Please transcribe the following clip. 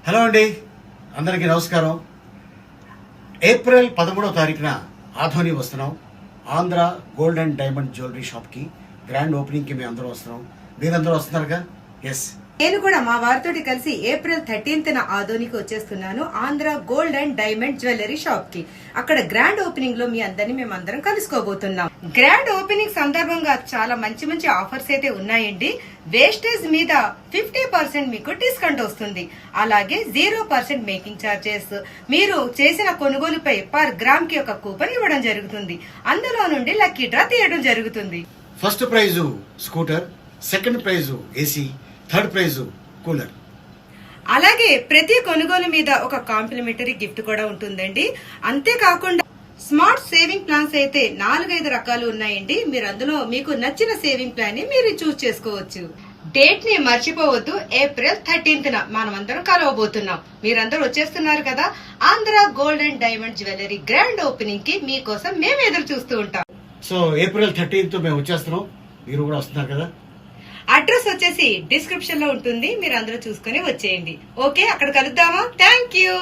Hello అండి, అందరికీ నమస్కారం. ఏప్రిల్ 13వ తారీఖున ఆధోని వస్తున్నాం. Andhra gold and diamond jewellery షాప్కి గ్రాండ్ ఓపెనింగ్కి మేము అందరూ వస్తున్నాం. మీరందరూ వస్తున్నారుగా? ఎస్, నేను కూడా మా వారితోటి కలిసి ఏప్రిల్ 13th ఆదోనికి వచ్చేస్తున్నాను. Andhra gold and diamond jewellery shop కి. అక్కడ గ్రాండ్ ఓపెనింగ్ లో మీ అందరినీ మేమందరం కలుసుకోబోతున్నాం. గ్రాండ్ ఓపెనింగ్ సందర్భంగా చాలా మంచి మంచి ఆఫర్స్ అయితే ఉన్నాయండి. వేస్టేజ్ మీద 50% మీకు డిస్కౌంట్ వస్తుంది. అలాగే 0% మేకింగ్ చార్జెస్. మీరు చేసిన కొనుగోలుపై పర్ గ్రామ్ కి ఒక కూపన్ ఇవ్వడం జరుగుతుంది. అందులో నుండి లక్కీ డ్రా తీయడం జరుగుతుంది. First prize scooter, second price AC, third price cooler. అలాగే ప్రతి కొనుగోలు మీద ఒక కాంప్లిమెంటరీ గిఫ్ట్ కూడా ఉంటుందండి. అంతేకాకుండా స్మార్ట్ సేవింగ్ ప్లాన్స్ అయితే 4-5 రకాలు ఉన్నాయండి. మీరు అందులో మీకు నచ్చిన సేవింగ్ ప్లాన్ ని మీరు చూస్ చేసుకోవచ్చు. డేట్ ని మర్చిపోవద్దు. ఏప్రిల్ 13th మనమందరం కలవబోతున్నాం. మీరందరూ వచ్చేస్తున్నారు కదా. Andhra gold and diamond jewellery grand opening కి మీకోసం మేము ఎదురు చూస్తూ ఉంటాం. సో ఏప్రిల్ 13th మేము వచ్చేస్తున్నాం. మీరు కూడా వస్తున్నారు కదా. అడ్రస్ వచ్చేసి డిస్క్రిప్షన్ లో ఉంటుంది. మీరు అందరూ చూసుకుని వచ్చేయండి. ఓకే, అక్కడ కలుద్దామా? Thank you.